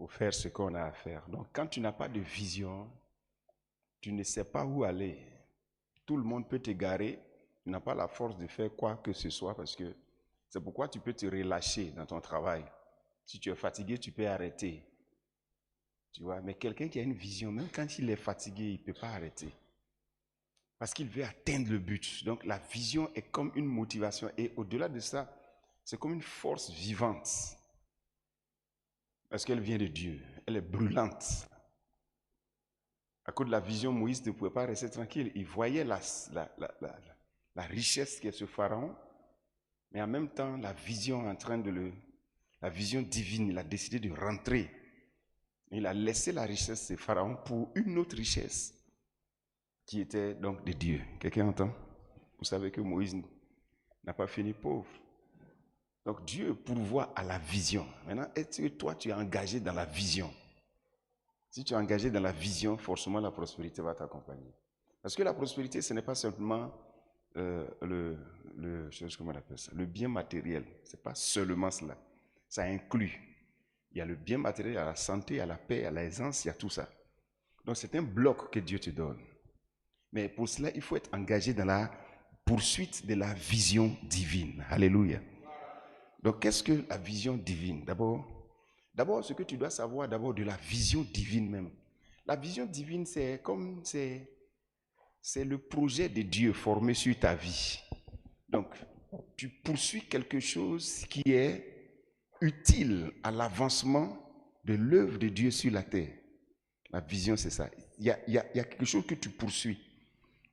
pour faire ce qu'on a à faire. Donc, quand tu n'as pas de vision, tu ne sais pas où aller. Tout le monde peut t'égarer. Tu n'as pas la force de faire quoi que ce soit parce que c'est pourquoi tu peux te relâcher dans ton travail. Si tu es fatigué, tu peux arrêter. Tu vois, mais quelqu'un qui a une vision, même quand il est fatigué, il ne peut pas arrêter. Parce qu'il veut atteindre le but. Donc la vision est comme une motivation. Et au-delà de ça, c'est comme une force vivante. Parce qu'elle vient de Dieu. Elle est brûlante. À cause de la vision, Moïse ne pouvait pas rester tranquille. Il voyait la richesse qu'est ce pharaon. Mais en même temps, la vision en train de la vision divine, il a décidé de rentrer. Il a laissé la richesse de pharaon pour une autre richesse qui était donc de Dieu. Quelqu'un entend? Vous savez que Moïse n'a pas fini pauvre. Donc Dieu pourvoit à la vision. Maintenant, est-ce que toi tu es engagé dans la vision? Si tu es engagé dans la vision, forcément la prospérité va t'accompagner. Parce que la prospérité, ce n'est pas simplement comment on appelle ça, le bien matériel. Ce n'est pas seulement cela. Ça inclut. Il y a le bien matériel, il y a la santé, il y a la paix, il y a l'aisance, il y a tout ça. Donc c'est un bloc que Dieu te donne. Mais pour cela, il faut être engagé dans la poursuite de la vision divine. Alléluia. Donc qu'est-ce que la vision divine? D'abord, ce que tu dois savoir d'abord de la vision divine même. La vision divine, c'est le projet de Dieu formé sur ta vie. Donc, tu poursuis quelque chose qui est utile à l'avancement de l'œuvre de Dieu sur la terre. La vision, c'est ça. Il y a quelque chose que tu poursuis.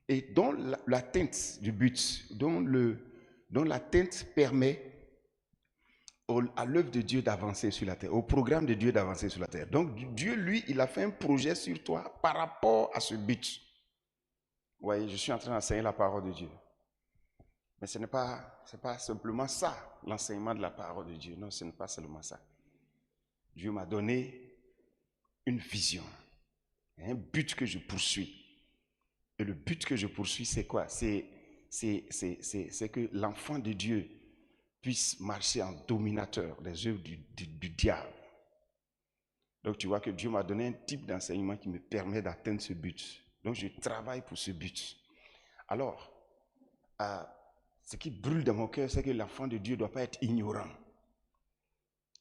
Et dont l'atteinte du but, dont l'atteinte permet à l'œuvre de Dieu d'avancer sur la terre, au programme de Dieu d'avancer sur la terre. Donc Dieu, lui, il a fait un projet sur toi par rapport à ce but. Vous voyez, je suis en train d'enseigner la parole de Dieu. Mais ce n'est pas simplement ça, l'enseignement de la parole de Dieu. Non, ce n'est pas seulement ça. Dieu m'a donné une vision, un but que je poursuis. Et le but que je poursuis, c'est quoi? C'est que l'enfant de Dieu puisse marcher en dominateur des œuvres du diable. Donc tu vois que Dieu m'a donné un type d'enseignement qui me permet d'atteindre ce but. Donc je travaille pour ce but. Alors, ce qui brûle dans mon cœur, c'est que l'enfant de Dieu ne doit pas être ignorant.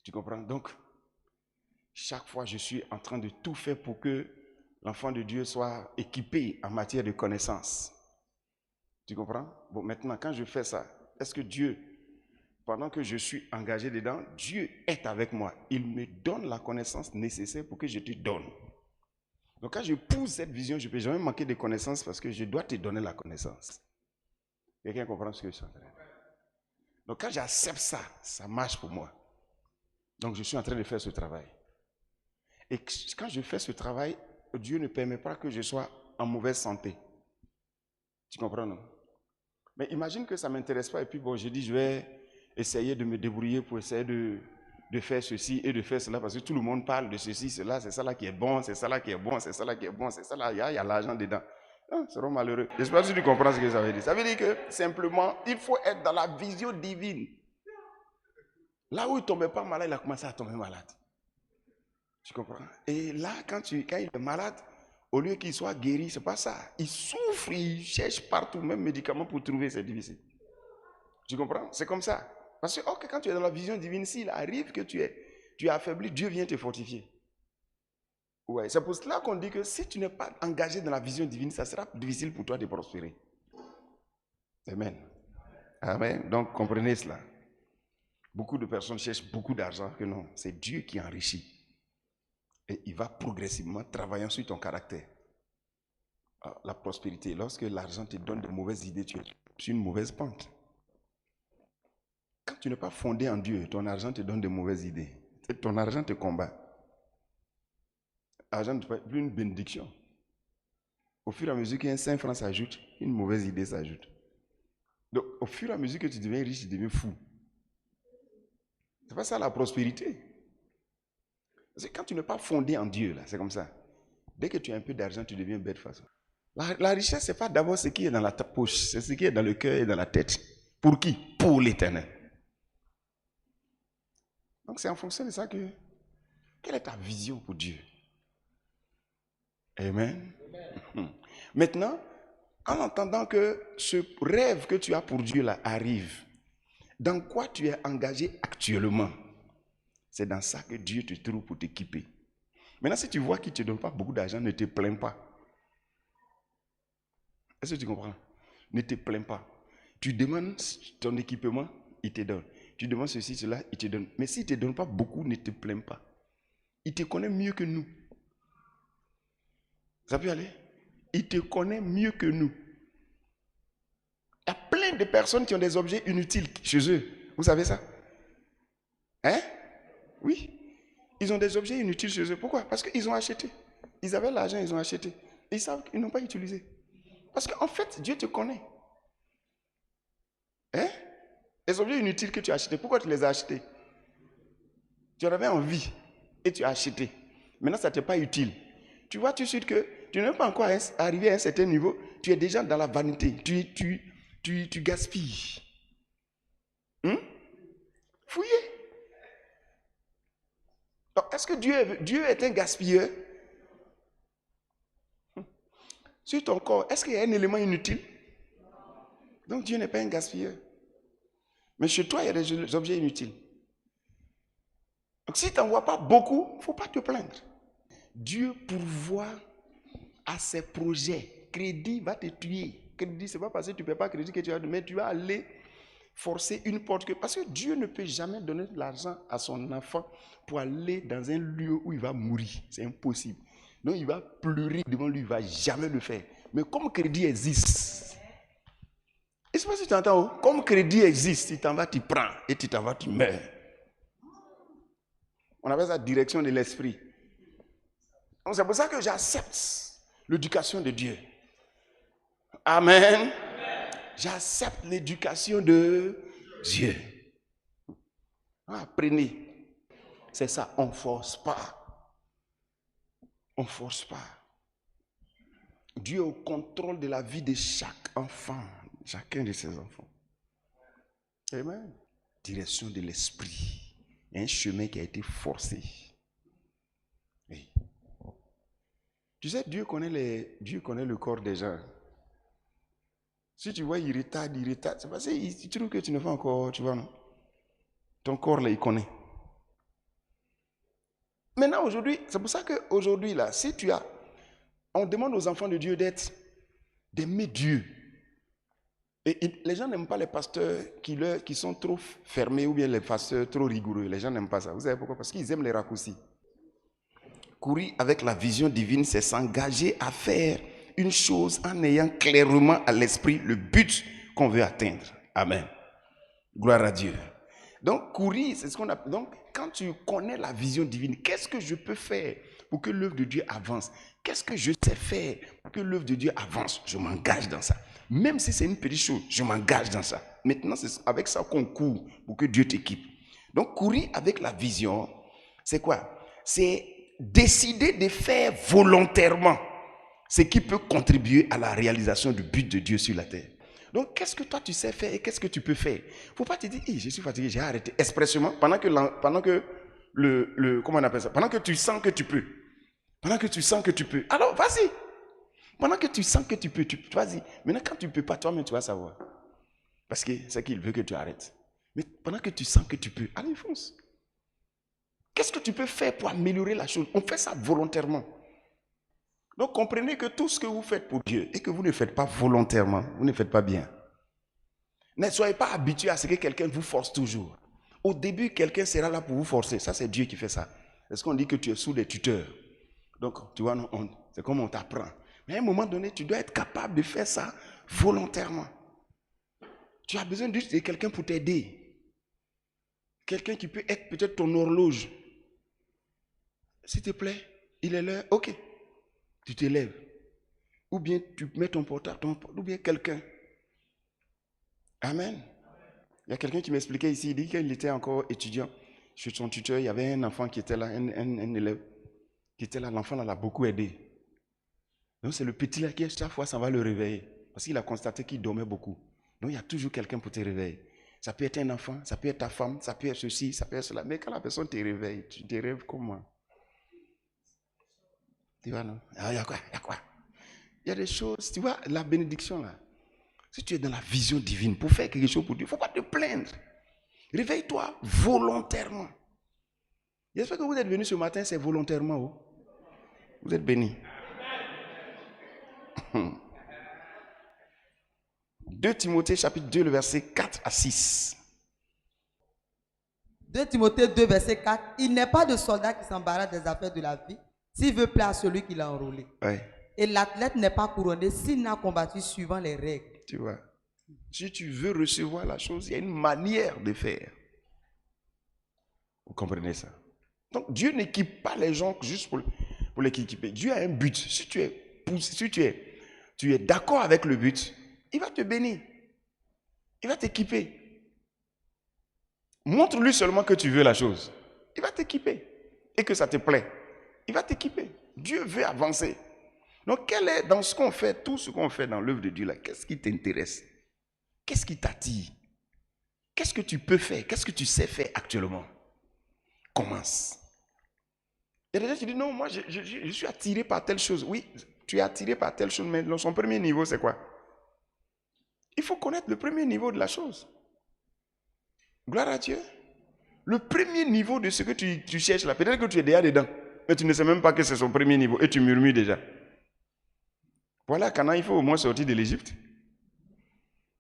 Tu comprends? Donc, chaque fois, je suis en train de tout faire pour que l'enfant de Dieu soit équipé en matière de connaissances. Tu comprends? Bon, maintenant, quand je fais ça, est-ce que Dieu, pendant que je suis engagé dedans, Dieu est avec moi. Il me donne la connaissance nécessaire pour que je te donne. Donc, quand je pousse cette vision, je ne peux jamais manquer de connaissances parce que je dois te donner la connaissance. Quelqu'un comprend ce que je suis en train de dire? Donc, quand j'accepte ça, ça marche pour moi. Donc, je suis en train de faire ce travail. Et quand je fais ce travail, Dieu ne permet pas que je sois en mauvaise santé. Tu comprends, non? Mais imagine que ça ne m'intéresse pas et puis bon, je dis, je vais essayer de me débrouiller pour essayer de faire ceci et de faire cela parce que tout le monde parle de ceci, cela, c'est ça là qui est bon, c'est ça là qui est bon, c'est ça là qui est bon, c'est ça là, il y a l'argent dedans. Ils seront malheureux. Je ne sais pas si tu comprends ce que ça veut dire. Ça veut dire que simplement, il faut être dans la vision divine. Là où il ne tombait pas malade, il a commencé à tomber malade. Tu comprends? Et là, quand il est malade, au lieu qu'il soit guéri, ce n'est pas ça. Il souffre, il cherche partout, même médicaments pour trouver, c'est difficile. Tu comprends? C'est comme ça. Parce que quand tu es dans la vision divine, s'il arrive que tu es affaibli, Dieu vient te fortifier. Ouais, c'est pour cela qu'on dit que si tu n'es pas engagé dans la vision divine, ça sera difficile pour toi de prospérer. Amen. Amen. Donc, comprenez cela. Beaucoup de personnes cherchent beaucoup d'argent, que non, c'est Dieu qui enrichit. Et il va progressivement travaillant sur ton caractère. La prospérité, lorsque l'argent te donne de mauvaises idées, tu es sur une mauvaise pente. Quand tu n'es pas fondé en Dieu, ton argent te donne de mauvaises idées. Ton argent te combat. L'argent n'est plus une bénédiction. Au fur et à mesure qu'un 5 francs s'ajoute, une mauvaise idée s'ajoute. Donc, au fur et à mesure que tu deviens riche, tu deviens fou. C'est pas ça la prospérité. Parce que quand tu n'es pas fondé en Dieu, là, c'est comme ça. Dès que tu as un peu d'argent, tu deviens bête de façon. La richesse, ce n'est pas d'abord ce qui est dans la poche, c'est ce qui est dans le cœur et dans la tête. Pour qui? Pour l'Éternel. Donc c'est en fonction de ça que Quelle est ta vision pour Dieu? Amen. Maintenant, en entendant que ce rêve que tu as pour Dieu là arrive, dans quoi tu es engagé actuellement? C'est dans ça que Dieu te trouve pour t'équiper. Maintenant, si tu vois qu'il ne te donne pas beaucoup d'argent, ne te plains pas. Est-ce que tu comprends? Ne te plains pas. Tu demandes ton équipement, il te donne. Tu demandes ceci, cela, il te donne. Mais s'il ne te donne pas beaucoup, ne te plains pas. Il te connaît mieux que nous. Ça peut aller? Il te connaît mieux que nous. Il y a plein de personnes qui ont des objets inutiles chez eux. Vous savez ça? Hein? Oui. Ils ont des objets inutiles chez eux. Pourquoi? Parce qu'ils ont acheté. Ils avaient l'argent, ils ont acheté. Ils savent qu'ils n'ont pas utilisé. Parce qu'en fait, Dieu te connaît. Hein? Les objets inutiles que tu as achetés, pourquoi tu les as achetés? Tu en avais envie et tu as acheté. Maintenant, ça ne t'est pas utile. Tu vois tout de suite que tu n'es pas encore arrivé à un certain niveau. Tu es déjà dans la vanité. Tu gaspilles. Fouillez. Est-ce que Dieu est un gaspilleur? Sur ton corps, est-ce qu'il y a un élément inutile? Donc Dieu n'est pas un gaspilleur. Mais chez toi, il y a des objets inutiles. Donc si tu n'en vois pas beaucoup, il ne faut pas te plaindre. Dieu pourvoit à ses projets. Crédit va te tuer. Crédit, ce n'est pas parce que tu ne paies pas crédit que tu vas, mais tu vas aller forcer une porte. Parce que Dieu ne peut jamais donner de l'argent à son enfant pour aller dans un lieu où il va mourir. C'est impossible. Donc il va pleurer devant lui, il ne va jamais le faire. Mais comme crédit existe, et c'est pas si tu entends, comme crédit existe, tu t'en vas, tu prends, et tu t'en vas, tu meurs. On appelle ça direction de l'esprit. Donc c'est pour ça que j'accepte l'éducation de Dieu. Amen. J'accepte l'éducation de Dieu. Apprenez. C'est ça, on ne force pas. On ne force pas. Dieu est au contrôle de la vie de chaque enfant, chacun de ses enfants. Amen. Direction de l'esprit. Il y a un chemin qui a été forcé. Oui. Tu sais, Dieu connaît le corps des gens. Si tu vois, il retarde, c'est parce qu'il trouve que tu ne fais encore, tu vois, non? Ton corps, là, il connaît. Maintenant, aujourd'hui, c'est pour ça qu'aujourd'hui, là, si tu as, on demande aux enfants de Dieu d'aimer Dieu. Et les gens n'aiment pas les pasteurs qui sont trop fermés ou bien les pasteurs trop rigoureux. Les gens n'aiment pas ça. Vous savez pourquoi? Parce qu'ils aiment les raccourcis. Courir avec la vision divine, c'est s'engager à faire une chose en ayant clairement à l'esprit le but qu'on veut atteindre. Amen. Gloire à Dieu. Donc, courir, c'est ce qu'on appelle. Donc, quand tu connais la vision divine, qu'est-ce que je peux faire pour que l'œuvre de Dieu avance? Qu'est-ce que je sais faire pour que l'œuvre de Dieu avance? Je m'engage dans ça. Même si c'est une petite chose, je m'engage dans ça. Maintenant, c'est avec ça qu'on court pour que Dieu t'équipe. Donc, courir avec la vision, c'est quoi? C'est décider de faire volontairement ce qui peut contribuer à la réalisation du but de Dieu sur la terre. Donc, qu'est-ce que toi tu sais faire et qu'est-ce que tu peux faire? Il ne faut pas te dire, je suis fatigué, j'ai arrêté expressément pendant que comment on appelle ça? Pendant que tu sens que tu peux. Pendant que tu sens que tu peux. Alors, vas-y. Pendant que tu sens que tu peux, vas-y. Maintenant, quand tu ne peux pas, toi-même, tu vas savoir. Parce que c'est qu'il veut que tu arrêtes. Mais pendant que tu sens que tu peux, allez, fonce. Qu'est-ce que tu peux faire pour améliorer la chose? On fait ça volontairement. Donc, comprenez que tout ce que vous faites pour Dieu et que vous ne faites pas volontairement, vous ne faites pas bien. Ne soyez pas habitués à ce que quelqu'un vous force toujours. Au début, quelqu'un sera là pour vous forcer. Ça, c'est Dieu qui fait ça. Est-ce qu'on dit que tu es sous des tuteurs? Donc, tu vois, c'est comme on t'apprend. Mais à un moment donné, tu dois être capable de faire ça volontairement. Tu as besoin juste de quelqu'un pour t'aider. Quelqu'un qui peut être peut-être ton horloge. S'il te plaît, il est l'heure. Ok. Tu te lèves. Ou bien tu mets ton portable, ou bien quelqu'un. Amen. Il y a quelqu'un qui m'expliquait ici, il dit qu'il était encore étudiant. Chez son tuteur, il y avait un enfant qui était là, un élève qui était là. L'enfant l'a beaucoup aidé. Donc c'est le petit là qui, chaque fois, ça va le réveiller. Parce qu'il a constaté qu'il dormait beaucoup. Donc il y a toujours quelqu'un pour te réveiller. Ça peut être un enfant, ça peut être ta femme, ça peut être ceci, ça peut être cela. Mais quand la personne te réveille, tu te rêves comme moi. Tu vois, non? Ah, il y a quoi? Il y a quoi? Il y a des choses, tu vois, la bénédiction là. Si tu es dans la vision divine pour faire quelque chose pour Dieu, il ne faut pas te plaindre. Réveille-toi volontairement. J'espère que vous êtes venus ce matin, c'est volontairement. Oh. Vous êtes bénis. 2 Timothée chapitre 2, le verset 4 à 6. 2 Timothée 2, verset 4. Il n'est pas de soldat qui s'embarrasse des affaires de la vie s'il veut plaire à celui qui l'a enrôlé. Ouais. Et l'athlète n'est pas couronné s'il n'a combattu suivant les règles. Tu vois, si tu veux recevoir la chose, il y a une manière de faire. Vous comprenez ça? Donc Dieu n'équipe pas les gens juste pour les équiper. Dieu a un but. Si tu es d'accord avec le but, il va te bénir. Il va t'équiper. Montre-lui seulement que tu veux la chose. Il va t'équiper. Et que ça te plaît. Il va t'équiper. Dieu veut avancer. Donc, quel est dans ce qu'on fait, tout ce qu'on fait dans l'œuvre de Dieu là, qu'est-ce qui t'intéresse? Qu'est-ce qui t'attire? Qu'est-ce que tu peux faire? Qu'est-ce que tu sais faire actuellement? Commence. Il y a des gens qui disent non, moi je suis attiré par telle chose. Oui, tu es attiré par telle chose, mais son premier niveau, c'est quoi? Il faut connaître le premier niveau de la chose. Gloire à Dieu. Le premier niveau de ce que tu cherches là, peut-être que tu es déjà dedans, mais tu ne sais même pas que c'est son premier niveau et tu murmures déjà. Voilà, Canaan, il faut au moins sortir de l'Égypte.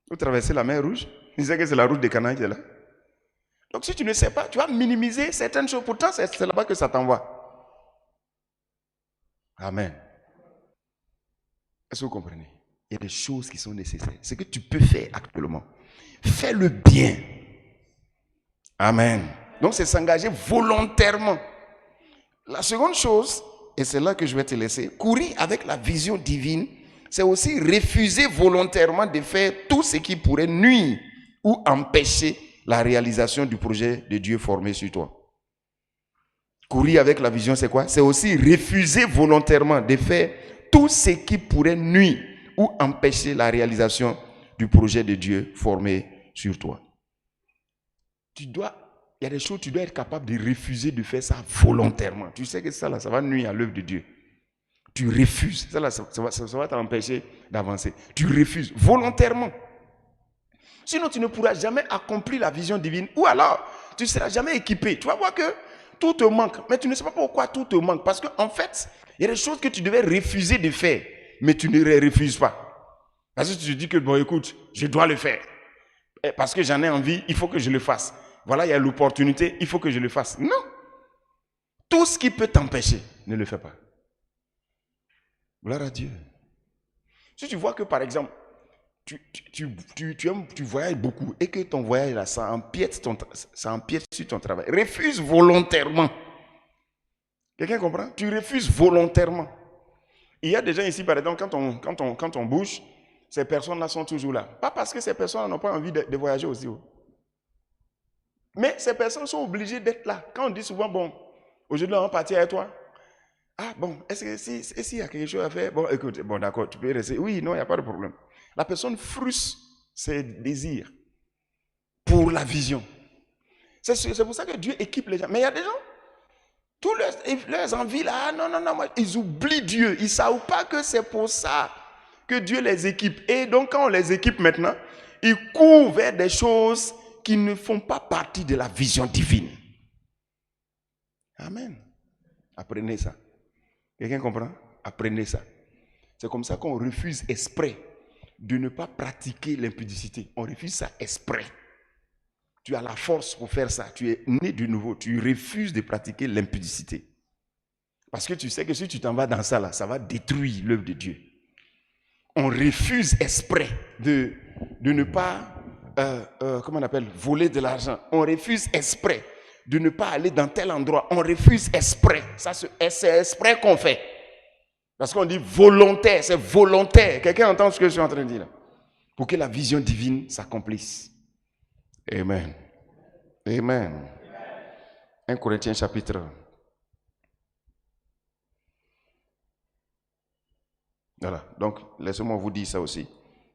Vous traversez la mer Rouge. Il sait que c'est la route de Canaan qui est là. Donc si tu ne sais pas, tu vas minimiser certaines choses. Pourtant, c'est là-bas que ça t'envoie. Amen. Est-ce que vous comprenez? Il y a des choses qui sont nécessaires. Ce que tu peux faire actuellement, fais le bien. Amen. Donc c'est s'engager volontairement. La seconde chose, et c'est là que je vais te laisser, courir avec la vision divine, c'est aussi refuser volontairement de faire tout ce qui pourrait nuire ou empêcher la réalisation du projet de Dieu formé sur toi. Courir avec la vision, c'est quoi? C'est aussi refuser volontairement de faire tout ce qui pourrait nuire ou empêcher la réalisation du projet de Dieu formé sur toi. Il y a des choses, tu dois être capable de refuser de faire ça volontairement. Tu sais que ça, là, ça va nuire à l'œuvre de Dieu. Tu refuses. Ça, là, ça va t'empêcher d'avancer. Tu refuses volontairement. Sinon, tu ne pourras jamais accomplir la vision divine. Ou alors, tu ne seras jamais équipé. Tu vas voir que tout te manque. Mais tu ne sais pas pourquoi tout te manque. Parce qu'en fait, il y a des choses que tu devais refuser de faire. Mais tu ne les refuses pas. Parce que tu te dis que, bon, écoute, je dois le faire. Parce que j'en ai envie, il faut que je le fasse. Voilà, il y a l'opportunité, il faut que je le fasse. Non. Tout ce qui peut t'empêcher, ne le fais pas. Gloire à Dieu. Si tu vois que, par exemple, tu voyages beaucoup et que ton voyage là, ça empiète sur ton travail, refuse volontairement. Quelqu'un comprend? Tu refuses volontairement. Il y a des gens ici, par exemple, quand on bouge, ces personnes-là sont toujours là. Pas parce que ces personnes n'ont pas envie de voyager aussi. Mais ces personnes sont obligées d'être là. Quand on dit souvent, bon, aujourd'hui on va partir avec toi. Ah bon, est-ce que s'il y a quelque chose à faire, bon écoute, bon d'accord, tu peux rester. Oui, non, il n'y a pas de problème. La personne frustre ses désirs pour la vision. C'est pour ça que Dieu équipe les gens. Mais il y a des gens, tous leurs envies là, non, ils oublient Dieu. Ils ne savent pas que c'est pour ça que Dieu les équipe. Et donc quand on les équipe maintenant, ils courent vers des choses qui ne font pas partie de la vision divine. Amen. Apprenez ça. Quelqu'un comprend? Apprenez ça. C'est comme ça qu'on refuse exprès de ne pas pratiquer l'impudicité. On refuse ça exprès. Tu as la force pour faire ça. Tu es né de nouveau. Tu refuses de pratiquer l'impudicité. Parce que tu sais que si tu t'en vas dans ça, là, ça va détruire l'œuvre de Dieu. On refuse exprès de ne pas, comment on appelle, voler de l'argent. On refuse exprès de ne pas aller dans tel endroit. On refuse exprès. C'est exprès qu'on fait. Parce qu'on dit volontaire, c'est volontaire. Quelqu'un entend ce que je suis en train de dire là? Pour que la vision divine s'accomplisse. Amen. Amen. 1 Corinthiens chapitre 1. Voilà. Donc, laissez-moi vous dire ça aussi.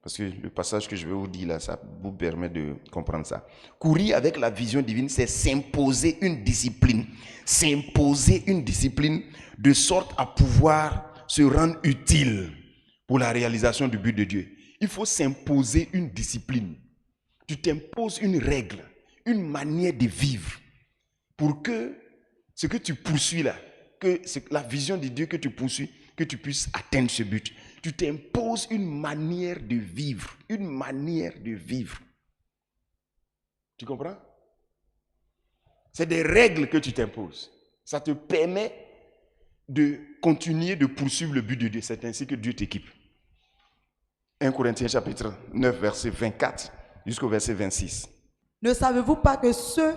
Parce que le passage que je vais vous dire là, ça vous permet de comprendre ça. Courir avec la vision divine, c'est s'imposer une discipline. S'imposer une discipline de sorte à pouvoir se rendre utile pour la réalisation du but de Dieu. Il faut s'imposer une discipline. Tu t'imposes une règle, une manière de vivre pour que ce que tu poursuis là, que la vision de Dieu que tu poursuis, que tu puisses atteindre ce but. Tu t'imposes une manière de vivre. Une manière de vivre. Tu comprends? C'est des règles que tu t'imposes. Ça te permet de continuer de poursuivre le but de Dieu. C'est ainsi que Dieu t'équipe. 1 Corinthiens chapitre 9, verset 24 jusqu'au verset 26. Ne savez-vous pas que ceux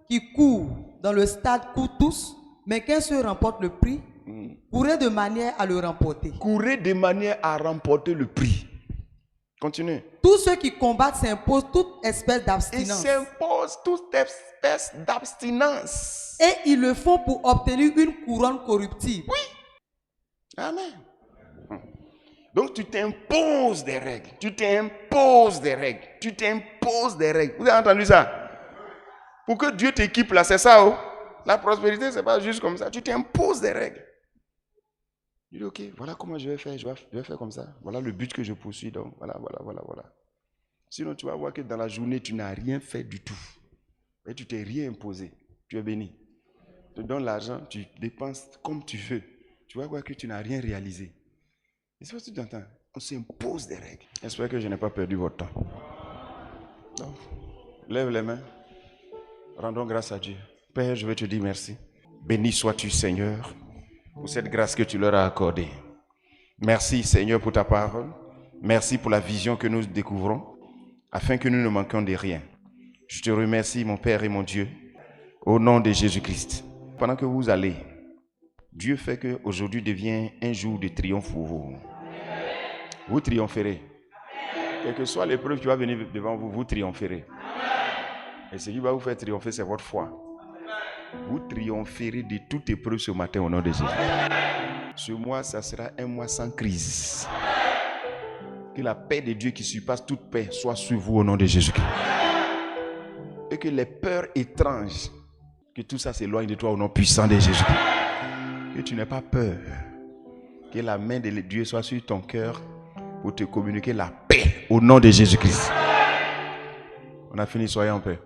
qui courent dans le stade courent tous, mais qu'un seul remporte le prix? Courez de manière à le remporter. Courez de manière à remporter le prix. Continue. Tous ceux qui combattent s'imposent toute espèce d'abstinence. Ils s'imposent toute espèce d'abstinence. Et ils le font pour obtenir une couronne corruptible. Oui. Amen. Donc tu t'imposes des règles. Tu t'imposes des règles. Tu t'imposes des règles. Vous avez entendu ça? Pour que Dieu t'équipe là, c'est ça. Oh? La prospérité, c'est pas juste comme ça. Tu t'imposes des règles. Tu dis, ok, voilà comment je vais faire. Je vais faire comme ça. Voilà le but que je poursuis. Donc, voilà. Sinon, tu vas voir que dans la journée, tu n'as rien fait du tout. Et tu t'es rien imposé. Tu es béni. Tu te donnes l'argent, tu dépenses comme tu veux. Tu vas voir que tu n'as rien réalisé. Et c'est ce que tu entends. On s'impose des règles. J'espère que je n'ai pas perdu votre temps. Donc, lève les mains. Rendons grâce à Dieu. Père, je vais te dire merci. Béni sois-tu, Seigneur, pour cette grâce que tu leur as accordée. Merci, Seigneur, pour ta parole. Merci pour la vision que nous découvrons, afin que nous ne manquions de rien. Je te remercie, mon Père et mon Dieu, au nom de Jésus-Christ. Pendant que vous allez, Dieu fait qu'aujourd'hui devient un jour de triomphe pour vous. Vous triompherez. Quelle que soit l'épreuve qui va venir devant vous, vous triompherez. Et ce qui va vous faire triompher, c'est votre foi. Vous triompherez de toute épreuve ce matin au nom de Jésus. Ce mois, ça sera un mois sans crise. Que la paix de Dieu qui surpasse toute paix soit sur vous au nom de Jésus-Christ. Et que les peurs étranges, que tout ça s'éloigne de toi au nom puissant de Jésus-Christ. Que tu n'aies pas peur. Que la main de Dieu soit sur ton cœur pour te communiquer la paix au nom de Jésus-Christ. On a fini, soyez en paix.